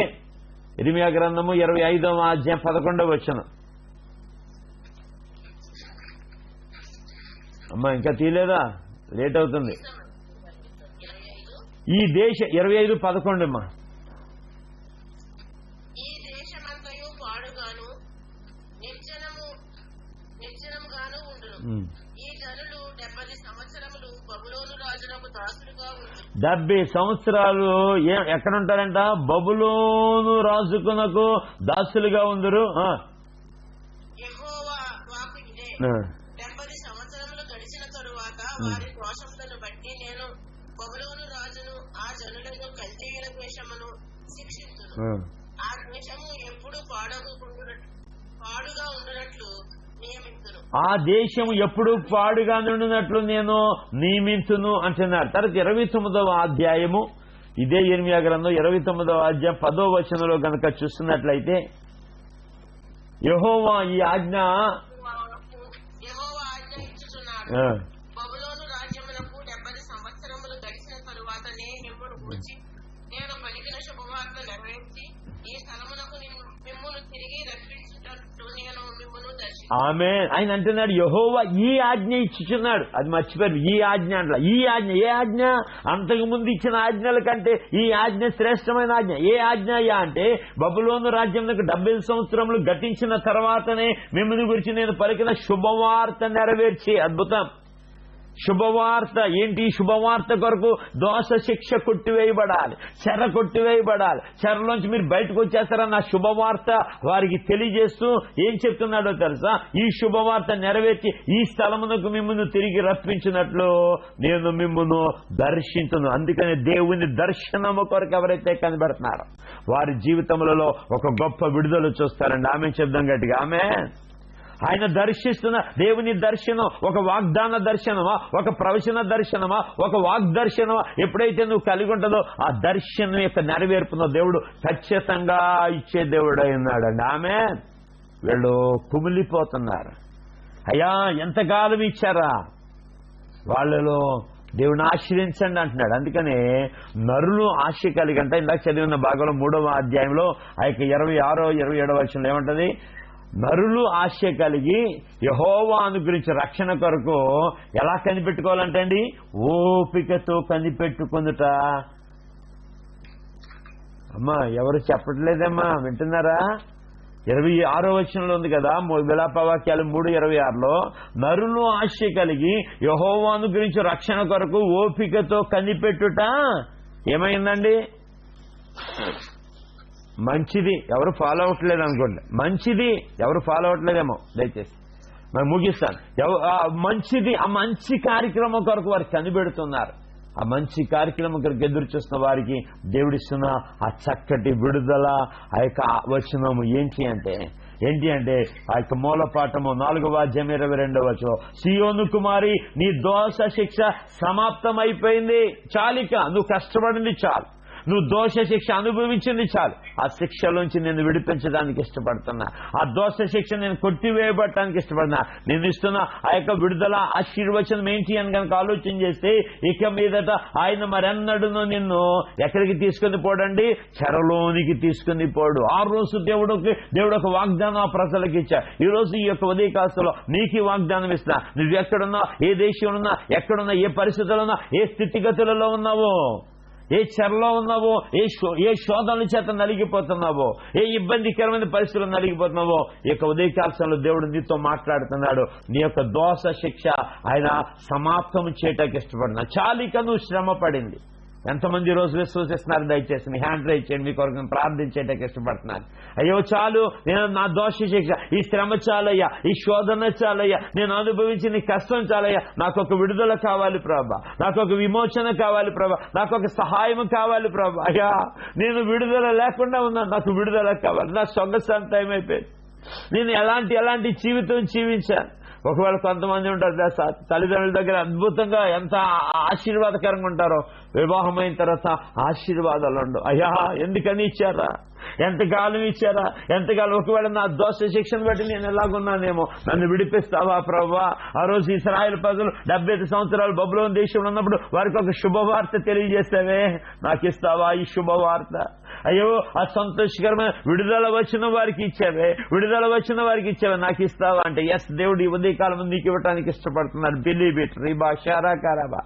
ఇర్మియా గ్రంథము 25వ అధ్యాయం 11వ వచనం. అమ్మా, ఇంకా తీయలేదా? లేట్ అవుతుంది. ఈ దేశ 25:11 అమ్మా. నిశ్చలముగాను ఉండును. ఈ జనులు 70 సంవత్సరములు బబులోను రాజునకు దాసులుగా ఉండును. 70 సంవత్సరాలు ఎక్కడ ఉంటారంట? బబులోను రాజుకునకు దాసులుగా ఉందరు. యెహోవా వాక్కు ఇదే. 70 సంవత్సరములు గడిచిన తరువాత వారి దోషములను బట్టి నేను బబులోను రాజును ఆ జనులను కల్దీయుల దేశమును శిక్షించును. ఆ దేశము ఎప్పుడు పాడుగా ఉండునట్లు నియమించును. ఆ దేశం ఎప్పుడు పాడుగా నుండినట్లు నేను నియమించును అంటున్నారు. తర్వాత 29వ అధ్యాయము, ఇదే ఇర్మియా గ్రంథం 29వ అధ్యాయం 10వ వచనంలో గనక చూస్తున్నట్లయితే, యెహోవా ఈ ఆజ్ఞ ఇచ్చుచున్నాడు. బబులోను రాజ్యమునకు 70 సంవత్సరములు గడిచిన తరువాత మిమ్మును గూర్చి నేను పలికిన శుభవార్త నెరవేర్చి ఈ స్థలమునకు మిమ్మును తిరిగి రక్షించుటట్టు నేను మిమ్మును దర్శించును. ఆమేన్. ఆయన అంటున్నాడు యెహోవా ఈ ఆజ్ఞ ఇచ్చుచున్నాడు. అది మర్చిపోయారు. ఈ ఆజ్ఞ అంట. ఈ ఆజ్ఞ ఏ ఆజ్ఞ? అంతకు ముందు ఇచ్చిన ఆజ్ఞల కంటే ఈ ఆజ్ఞ శ్రేష్టమైన ఆజ్ఞ. ఏ ఆజ్ఞ అంటే బబులోను రాజ్యంలో 70 సంవత్సరములు గతించిన తర్వాతనే మిమ్మల్ని గురించి నేను పలికిన శుభవార్త నెరవేర్చి. అద్భుతం. శుభవార్త ఏంటి? శుభవార్త కొరకు దోష శిక్ష కొట్టివేయబడాలి, చెర కొట్టివేయబడాలి. చెరలోంచి మీరు బయటకు వచ్చేస్తారన్న శుభవార్త వారికి తెలియజేస్తూ ఏం చెప్తున్నాడో తెలుసా? ఈ శుభవార్త నెరవేర్చి ఈ స్థలమునకు మిమ్మల్ని తిరిగి రప్పించినట్లు నేను మిమ్మల్ని దర్శించును. అందుకని దేవుని దర్శనము కొరకు ఎవరైతే కనబడుతున్నారో వారి జీవితములలో ఒక గొప్ప విడుదల చూస్తారండి. ఆమె చెప్దాం గట్టిగా ఆమేన్. ఆయన దర్శిస్తున్న దేవుని దర్శనం ఒక వాగ్దాన దర్శనమా, ఒక ప్రవచన దర్శనమా, ఒక వాగ్దర్శనమా ఎప్పుడైతే నువ్వు కలిగి ఉంటుందో ఆ దర్శనం యొక్క నెరవేర్పును దేవుడు ఖచ్చితంగా ఇచ్చే దేవుడు ఉన్నాడండి. ఆమె వీళ్ళు కుమిలిపోతున్నారు. అయ్యా ఎంతకాలం ఇచ్చారా? వాళ్ళలో దేవుని ఆశ్రయించండి అంటున్నాడు. అందుకనే నరులు ఆశ కలిగంట ఇందాక చదివిన భాగంలో 3వ అధ్యాయంలో ఆ యొక్క 26, 27 వచనంలో ఏమంటది? నరులు ఆశ కలిగి యెహోవాను గురించి రక్షణ కొరకు ఎలా కనిపెట్టుకోవాలంటే అండి, ఓపికతో కనిపెట్టుకుందుట. అమ్మా ఎవరు చెప్పట్లేదమ్మా, వింటున్నారా? 26వ వచనంలో ఉంది కదా, విలాపవాక్యాలు 3:26లో నరులు ఆశ కలిగి యెహోవాను గురించి రక్షణ కొరకు ఓపికతో కనిపెట్టుట ఏమైందండి? మంచిది. ఎవరు ఫాలో అవ్వట్లేదు అనుకోండి. మంచిది. ఎవరు ఫాలో అవ్వట్లేదేమో దయచేసి మరి ముగిస్తాను. మంచిది. ఆ మంచి కార్యక్రమం కొరకు వారు కనిపెడుతున్నారు. ఆ మంచి కార్యక్రమం కొరకు ఎదురు చూస్తున్న వారికి దేవుడిస్తున్న ఆ చక్కటి విడుదల ఆ యొక్క వచనము ఏంటి అంటే ఆ యొక్క మూలపాఠము 4వ అధ్యాయం 22వ వచనం, సియోను కుమారి నీ దోష శిక్ష సమాప్తమైపోయింది. చాలిక నువ్వు కష్టపడింది చాలు, నువ్వు దోష శిక్ష అనుభవించింది చాలు. ఆ శిక్షలోంచి నేను విడిపించడానికి ఇష్టపడుతున్నా. ఆ దోష శిక్ష నేను కొట్టివేయబట్టడానికి ఇష్టపడుతున్నా. నేను ఇస్తున్న ఆ యొక్క విడుదల ఆశీర్వచనం ఏంటి అని కనుక ఆలోచన చేస్తే ఇక మీదట ఆయన మరెన్నడూ నిన్ను ఎక్కడికి తీసుకుని పోడండి? చెరలోనికి తీసుకుని పోడు. ఆ రోజు దేవుడు ఒక వాగ్దానం ఆ ప్రజలకు ఇచ్చాడు. ఈ రోజు ఈ యొక్క ఉదయకాలంలో నీకు వాగ్దానం ఇస్తున్నా. నువ్వు ఎక్కడున్నా, ఏ దేశంలో ఉన్నా, ఎక్కడున్నా, ఏ పరిస్థితుల్లో ఉన్నా, ఏ స్థితిగతులలో ఉన్నావో, ఏ చెరలో ఉన్నావో, ఏ శోధనల చేత నలిగిపోతున్నావో, ఏ ఇబ్బందికరమైన పరిస్థితులు నలిగిపోతున్నావో, ఈ యొక్క ఉదయకాలంలో దేవుడు నీతో మాట్లాడుతున్నాడు. నీ యొక్క దోష శిక్ష ఆయన సమాప్తం చేయటానికి ఇష్టపడినా. చాలిక నువ్వు శ్రమ పడింది. ఎంతమంది రోజు విశ్వసిస్తున్నారు? దయచేసి మీ హ్యాండ్ రైజ్ చేయండి. మీ కొరకు ప్రార్థించేటకి ఇష్టపడుతున్నాను. అయ్యో చాలు, నేను నా దోష శిక్ష, ఈ శ్రమ చాలయ్యా, ఈ శోధన చాలయ్యా, నేను అనుభవించిన కష్టం చాలయ్యా, నాకు ఒక విడుదల కావాలి ప్రభా, నాకు ఒక విమోచన కావాలి ప్రభా, నాకు ఒక సహాయం కావాలి ప్రభా. అయ్యా నేను విడుదల లేకుండా ఉన్నా, నాకు విడుదల కావాలి. నా సొగసు అయిపోయింది. నేను ఎలాంటి జీవితం జీవించాను. ఒకవేళ కొంతమంది ఉంటారు తల్లిదండ్రుల దగ్గర అద్భుతంగా ఎంత ఆశీర్వాదకరంగా ఉంటారో, వివాహమైన తర్వాత ఆశీర్వాదాలు ఉండవు. అయ్యా ఎందుకని ఇచ్చారా? ఎంతకాలం ఇచ్చారా? ఎంతకాలం? ఒకవేళ నా దోష శిక్షను బట్టి నేను ఎలాగున్నానేమో, నన్ను విడిపిస్తావా ప్రభువా? ఆ రోజు ఇశ్రాయేలు ప్రజలు 75 సంవత్సరాలు బబులోను దేశంలో ఉన్నప్పుడు వారికి ఒక శుభవార్త తెలియజేస్తావే, నాకు ఇస్తావా ఈ శుభవార్త? అయ్యో ఆ సంతోషకరమైన విడుదల వచ్చిన వారికి ఇచ్చావే, నాకు ఇస్తావా అంటే ఎస్, దేవుడు ఈ ఉదయకాలం నీకు ఇవ్వటానికి ఇష్టపడుతున్నాడు. Believe it. రీబా షారా కారాబా.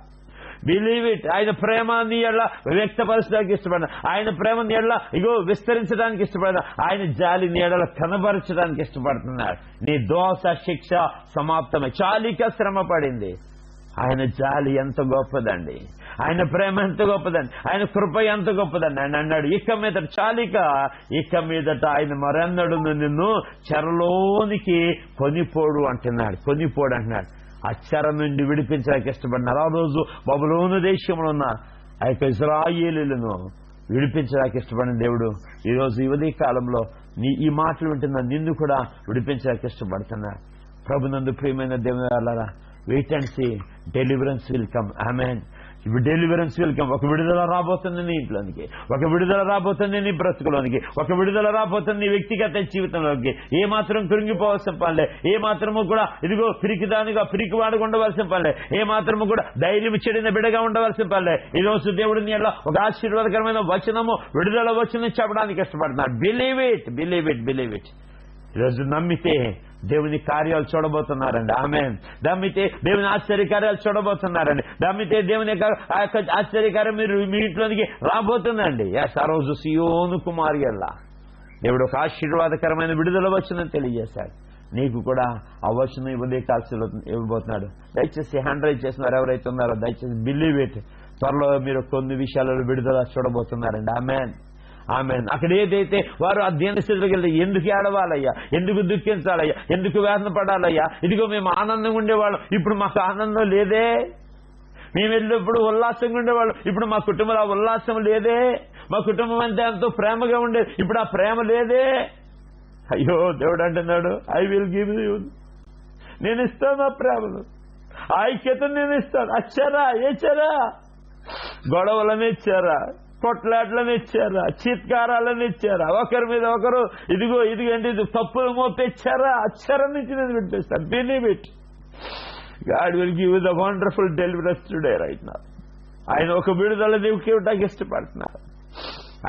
Believe it. ఆయన ప్రేమ నీ ఎడల వ్యక్తపరచడానికి ఇష్టపడతాడు. ఆయన ప్రేమ నీ ఎడల విస్తరించడానికి ఇష్టపడతాడు. ఆయన జాలి నీ ఎడల కనబరచడానికి ఇష్టపడుతున్నాడు. నీ దోష శిక్ష సమాప్తమే. చాలిక శ్రమ పడింది. ఆయన జాలి ఎంత గొప్పదండి, ఆయన ప్రేమ ఎంత గొప్పదండి, ఆయన కృప ఎంత గొప్పదండి. ఆయన అన్నాడు, ఇక మీదట చాలిక, ఇక మీదట ఆయన మరెన్నడు నిన్ను చెరలోనికి కొనిపోడు అంటున్నాడు. కొనిపోడు అంటున్నాడు. ఆ చెర నుండి విడిపించడానికి ఇష్టపడినారు. ఆ రోజు బబులోను దేశంలో ఉన్న ఆ యొక్క ఇశ్రాయేలీయులను విడిపించడానికి ఇష్టపడిన దేవుడు ఈరోజు యువతీ కాలంలో ఈ మాటలు వింటున్నా నిన్ను కూడా విడిపించడానికి ఇష్టపడుతున్నాడు. ప్రభునందు ప్రియమైన దేవుని వాళ్ళారా, wait and see, deliverance will come. Amen. Deliverance will come. ఒక విడుదల రాబోతుంది నీ ఇంట్లోనికి, ఒక విడుదల రాబోతుంది నీ బ్రతుకులోనికి, ఒక విడుదల రాబోతుంది నీ వ్యక్తిగత జీవితంలోకి. ఏ మాత్రం కృంగిపోవాల్సిన పనిలే, ఏ మాత్రము కూడా పిరికిదానిగా పిరికివాడుగా ఉండవలసిన పనిలే, ఏ మాత్రము కూడా ధైర్యం చెడిన బిడగా ఉండవలసిన పనిలే. ఈ రోజు దేవుడి నీళ్ళ ఒక ఆశీర్వాదకరమైన వచనము, విడుదల వచనం చెప్పడానికి ఇష్టపడుతున్నాడు. Believe it, believe it, believe it. ఈరోజు నమ్మితే దేవుని కార్యాలు చూడబోతున్నారండి. ఆమేన్. నమ్మితే దేవుని ఆశ్చర్యకార్యాలు చూడబోతున్నారండి. నమ్మితే దేవుని యొక్క ఆశ్చర్యకార్యం మీరు మీ ఇంట్లోనికి రాబోతుందండి. ఆ రోజు సియోను కుమారి అల్లా దేవుడు ఒక ఆశీర్వాదకరమైన విడుదల వచనం తెలియజేశాడు. నీకు కూడా ఆ వచనం ఇవ్వబోతున్నాడు. దయచేసి హ్యాండ్ రైజ్ చేస్తున్నారు ఎవరైతే ఉన్నారో, దయచేసి బిలీవ్ ఇట్. త్వరలో మీరు కొన్ని విషయాలలో విడుదల చూడబోతున్నారండి. ఆమేన్, ఆమేన్. అక్కడ ఏదైతే వారు అధ్యయన స్థితిలోకి వెళ్తే ఎందుకు ఏడవాలయ్యా, ఎందుకు దుఃఖించాలయ్యా, ఎందుకు వేదన పడాలయ్యా, ఇదిగో మేము ఆనందంగా ఉండేవాళ్ళం, ఇప్పుడు మాకు ఆనందం లేదే. మేము వెళ్ళినప్పుడు ఉల్లాసంగా ఉండేవాళ్ళం, ఇప్పుడు మా కుటుంబంలో ఆ ఉల్లాసం లేదే. మా కుటుంబం అంతా ఎంతో ప్రేమగా ఉండేది, ఇప్పుడు ఆ ప్రేమ లేదే. అయ్యో, దేవుడు అంటున్నాడు, ఐ విల్ గివ్ యూ, నేను ఇస్తాను ఆ ప్రేమను, ఆ ఐక్యతను నేను ఇస్తాను. అచ్చారా, ఏచారా, గొడవలను ఇచ్చారా, కొట్లాట్లను ఇచ్చారా, చీత్కారాలను ఇచ్చారా, ఒకరి మీద ఒకరు ఇదిగో ఏంటి తప్పులు మోపెచ్చారా, అక్షరం నుంచి నేను వినిపిస్తాను. Believe it. God will give you the wonderful deliverance today right now. ఆయన ఒక విడుదల నీకు ఇవ్వడానికి ఇష్టపడుతున్నారు.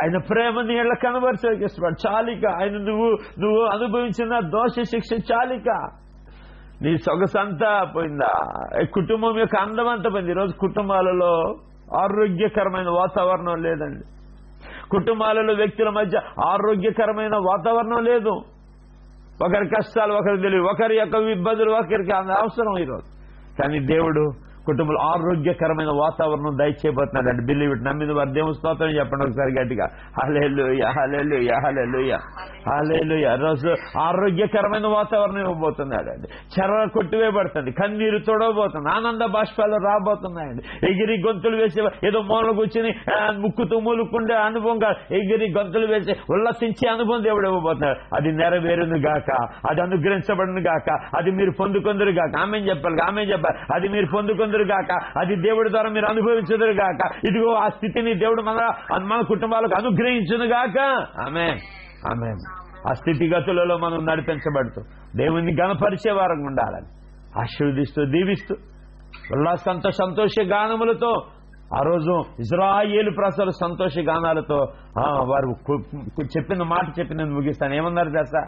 ఆయన ప్రేమని ఎట్లా కనబరచడానికి ఇష్టపడు. చాలిక ఆయన నువ్వు అనుభవించిన దోష శిక్ష చాలిక. నీ సొగసంతా పోయిందా, కుటుంబం యొక్క అందం అంతా పోయింది. ఈరోజు కుటుంబాలలో ఆరోగ్యకరమైన వాతావరణం లేదండి. కుటుంబాలలో వ్యక్తుల మధ్య ఆరోగ్యకరమైన వాతావరణం లేదు. ఒకరి కష్టాలు ఒకరికి తెలియదు, ఒకరి యొక్క ఇబ్బందులు ఒకరికి అవసరం ఈరోజు. కానీ దేవుడు కుటుంబంలో ఆరోగ్యకరమైన వాతావరణం దయచేయబోతున్నాడు అండి. Believe it. నమ్మిన వారు దేవుని స్తోత్రం చెప్పండి ఒకసారి గట్టిగా. హల్లెలూయా, హల్లెలూయా, హల్లెలూయా, హల్లెలూయా. రోజు ఆరోగ్యకరమైన వాతావరణం ఇవ్వబోతున్నాడు అండి. చెర కొట్టివేయబడుతుంది, కన్నీరు తొడవబోతుంది, ఆనంద బాష్పాలు రాబోతున్నాయండి. ఎగిరి గొంతులు వేసి ఏదో మూల కూర్చుని ముక్కుతూ మూలుకుండే అనుభవం కాదు, ఎగిరి గొంతులు వేసి ఉల్లసించే అనుభవం దేవుడు ఇవ్వబోతున్నాడు. అది నెరవేరును గాక, అది అనుగ్రహించబడును గాక, అది మీరు పొందుకొందురు గాక. ఆమేన్ చెప్పాలి, ఆమేన్ చెప్పాలి. అది మీరు పొందుకొందురు గాక, అది దేవుడి ద్వారా మీరు అనుభవించుదురు గాక. ఇదిగో ఆ స్థితిని దేవుడు మన కుటుంబాలకు అనుగ్రహించును గాక. ఆమేన్, ఆమేన్. ఆ స్థితిగతులలో మనం నడిపించబడుతూ దేవుణ్ణి గణపరిచే వారంగా ఉండాలని ఆశీర్వదిస్తూ దీవిస్తూ సంతోష గానములతో ఆ రోజు ఇశ్రాయేలు ప్రజలు సంతోష గానాలతో వారు చెప్పిన మాట చెప్పి నేను ముగిస్తాను. ఏమన్నారు తెలుసా?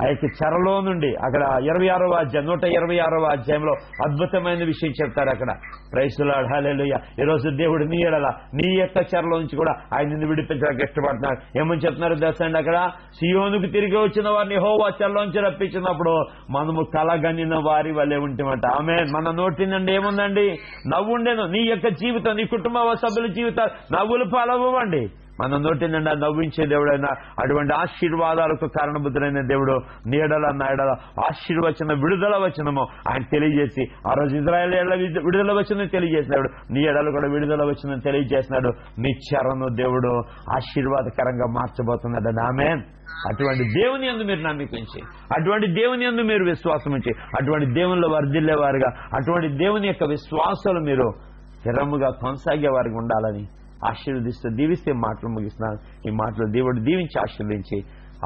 ఆ యొక్క చెరలో నుండి అక్కడ 26వ అధ్యాయం 126వ అధ్యాయంలో అద్భుతమైన విషయం చెప్తారు అక్కడ. ప్రైజ్ ది లార్డ్, హల్లెలూయా. ఈరోజు దేవుడు నీ ఎడల నీ యొక్క చెరలో నుంచి కూడా ఆయన నిన్ను విడిపించడానికి ఇష్టపడుతున్నాడు. ఏమని చెప్తున్నారు తెలుసండి? అక్కడ సియోనుకు తిరిగి వచ్చిన వారిని యెహోవా చెరలోంచి రప్పించినప్పుడు మనము కలగనిన వారి వలె ఉంటామంట. ఆమేన్. మన నోటి నుండి ఏముందండి? నవ్వుండేను. నీ యొక్క జీవితం, నీ కుటుంబ సభ్యుల జీవితాలు నవ్వులు పాలవ్వండి. మన నోటి నిండా నవ్వించే దేవుడైనా అటువంటి ఆశీర్వాదాలకు కారణబుద్ధులైన దేవుడు నీడల నాడల ఆశీర్వచన విడుదల వచనము ఆయన తెలియజేసి ఆ రోజు ఇశ్రాయేలు విడుదల వచనం తెలియజేసినాడు. నీ ఎడలు కూడా విడుదల వచనం తెలియజేసినాడు. నీ చెరను దేవుడు ఆశీర్వాదకరంగా మార్చబోతున్నాడు. ఆమేన్. అటువంటి దేవుని యందు మీరు నమ్మికించి, అటువంటి దేవుని యందు మీరు విశ్వాసం ఉంచి, అటువంటి దేవునిలో వర్ధిల్లేవారుగా, అటువంటి దేవుని యొక్క విశ్వాసాలు మీరు స్థిరముగా కొనసాగే వారికి ఉండాలని ఆశీర్వదిస్తూ దీవిస్తే మాటలు ముగిస్తున్నాను. ఈ మాటలు దేవుడు దీవించి ఆశీర్వదించి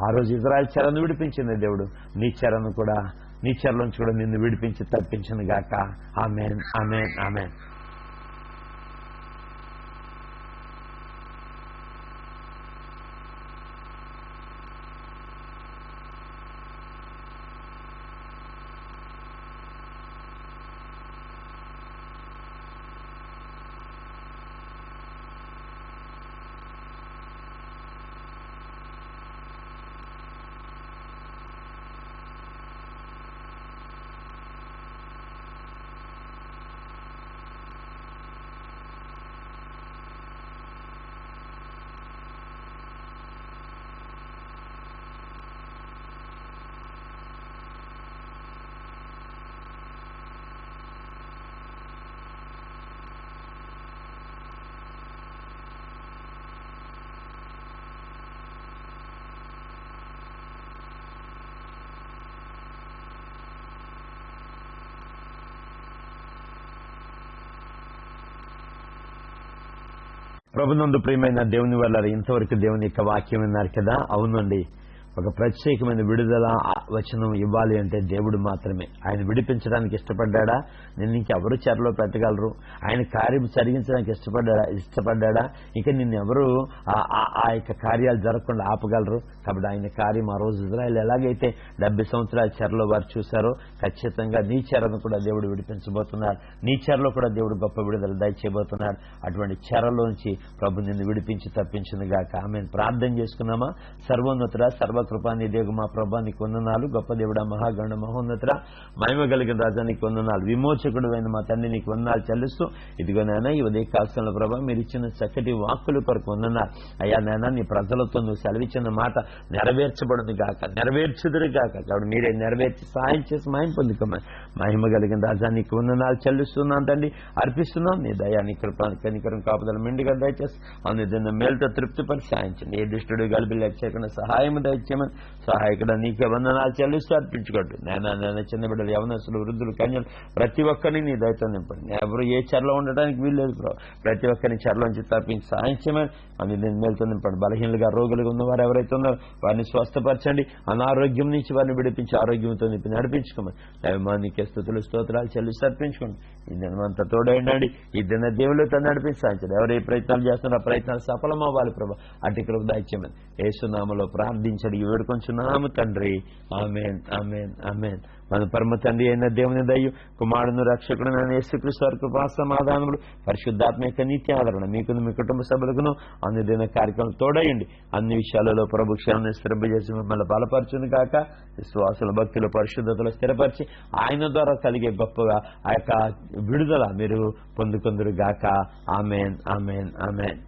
ఆ రోజు ఇశ్రాయేలు చెరను విడిపించింది దేవుడు నీ చెరను కూడా, నీ చెరలోంచి కూడా నిన్ను విడిపించి తప్పించను గాక. ఆమేన్, ఆమేన్, ఆమేన్. ప్రభునందు ప్రియమైన దేవుని వల్ల ఇంతవరకు దేవుని యొక్క వాక్యం విన్నారు కదా. అవునండి, ఒక ప్రత్యేకమైన విడుదల వచనం ఇవ్వాలి అంటే దేవుడు మాత్రమే. ఆయన విడిపించడానికి ఇష్టపడ్డా? నిన్ను ఇంకెవరు చెరలో పెట్టగలరు? ఆయన కార్యం జరిగించడానికి ఇష్టపడ్డా? ఇక నిన్నెవరు ఆ యొక్క కార్యాలు జరగకుండా ఆపగలరు? కాబట్టి ఆయన కార్యం ఆ రోజు ఇజ్రాయెల్ ఎలాగైతే 70 సంవత్సరాల చెరలో వారు చూశారో, ఖచ్చితంగా నీ చెరను కూడా దేవుడు విడిపించబోతున్నారు. నీ చెరలో కూడా దేవుడు గొప్ప విడుదల దయచేయబోతున్నారు. అటువంటి చెరలోంచి ప్రభు నిన్ను విడిపించి తప్పించింది గాక. ఆమె ప్రార్థన చేసుకున్నామా? సర్వోన్నతుడా, సర్వకృపానిదేగు మా ప్రభా నీకు వందనాలు. గొప్ప దేవుడా, మహాగణ మహోన్నతుడా, మహిమ కలిగిన రాజా నీకు వందనాలు. విమోచకుడు అయిన మా తండ్రి నీకు వందనాలు చెల్లిస్తూ, ఇదిగో నాయన ఈ ఉదయ కాలంలో ప్రభా మీరు ఇచ్చిన చక్కటి వాక్కుల కొరకు వందనాలు. అయ్యా నాయన నీ ప్రజలతో నువ్వు సెలవిచ్చిన మాట నెరవేర్చబడును గాక, నెరవేర్చుదురు గాక. కాబట్టి మీరే నెరవేర్చి సాయం చేసి మహిమ పొందుకోమని మహిమ కలిగిన రాజా నీకు వందనాలు చెల్లిస్తున్నాను తండ్రి, అర్పిస్తున్నాం. నీ దయా నీ కృప కనికరం కాపుదల మెండుగా దయచేసి అందులో మేలుతో తృప్తిపరిచి సాయించండి. ఏ దుష్టుడు గలిబి లేకుండా సహాయం దయచేయమని సహాయకుడు నీకే వందనాలు చెల్లిస్తూ అర్పించుకోండి. నేను చిన్న బిడ్డలు, యవనస్తులు, వృద్ధులు, కన్యలు ప్రతి ఒక్కరిని నీ దయతో నింపండి. ఎవరు ఏ చెరలో ఉండడానికి వీల్లేదు ప్రభు. ప్రతి ఒక్కరిని చెరలోంచి తప్పించి సాయం చేయమని అందులో మేలుతో నింపండి. బలహీనలుగా రోగులుగా ఉన్నవారు ఎవరైతే ఉన్నారో వారిని స్వస్థపరచండి. అనారోగ్యం నుంచి వారిని విడిపించి ఆరోగ్యంతో నింపి నడిపించుకోమని దైవమానికి స్తుతులు స్తోత్రాలు చెల్లిస్తూ అర్పించుకోండి. ఈ దినమంతా తోడైండండి. ఈ దిన దేవులతో నడిపించి సాయించండి. ఎవరు ఏ ప్రయత్నాలు చేస్తున్నారో ఆ ప్రయత్నాలు సఫలమవ్వాలి ప్రభు. అటు కృప దయచేయమని యేసునామములో ప్రార్థించడి వేడుకొంచున్నాము తండ్రి. ఆమేన్, ఆమేన్, ఆమేన్. మన పరమ తండ్రి అయిన దేవుని దయ్యు, కుమారుని రక్షకుడు యేసుక్రీస్తు వారి కృపా సమాధానములు, పరిశుద్ధాత్మ యొక్క నిత్య ఆదరణ మీకును మీ కుటుంబ సభ్యులకును అందుదిన కార్యక్రమం తోడయండి. అన్ని విషయాలలో ప్రభు క్షేమాన్ని స్థిరపజేసి మిమ్మల్ని బలపరచును కాక, విశ్వాసుల భక్తుల పరిశుద్ధతలు స్థిరపరిచి ఆయన ద్వారా కలిగే గొప్పగా ఆ యొక్క విడుదల మీరు పొందుకుందురు గాక. ఆమేన్, ఆమేన్, ఆమేన్.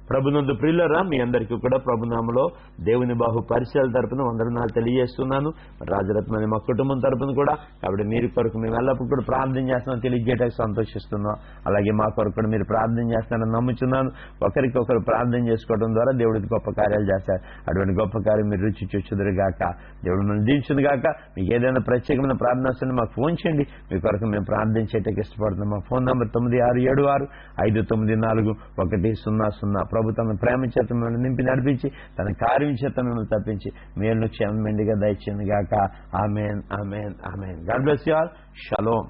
ప్రభునందు ప్రియులరా, మీ అందరికీ కూడా ప్రభునామలో దేవుని బాహు పరిచయాల తరపున వందనాలు తెలియజేస్తున్నాను. రాజరత్నని మా కుటుంబం తరపున కూడా. కాబట్టి మీరు కొరకు మేము ఎల్లప్పుడు కూడా ప్రార్థన చేస్తున్నాం, తెలియజేయడానికి సంతోషిస్తున్నాం. అలాగే మా కొరకు కూడా మీరు ప్రార్థన చేస్తారని నమ్ముచున్నాను. ఒకరికొకరు ప్రార్థన చేసుకోవడం ద్వారా దేవుడికి గొప్ప కార్యాలు చేస్తారు. అటువంటి గొప్ప కార్యం మీరు రుచి చూచుదురు గాక. దేవుడు మనం దీవించును గాక. మీకు ఏదైనా ప్రత్యేకమైన ప్రార్థన వస్తే మాకు ఫోన్ చేయండి. మీ కొరకు మేము ప్రార్థన చేయడానికి ఇష్టపడుతున్నాం. మా ఫోన్ నంబర్ 9676594100. ప్రభు తన ప్రేమ చేత మిమ్మల్ని నింపి నడిపించి తన కార్యం చేత మిమ్మల్ని తప్పించి మేలును క్షేమం మెండుగా దయచేయను గాక. Amen, amen, amen. God bless you all. Shalom.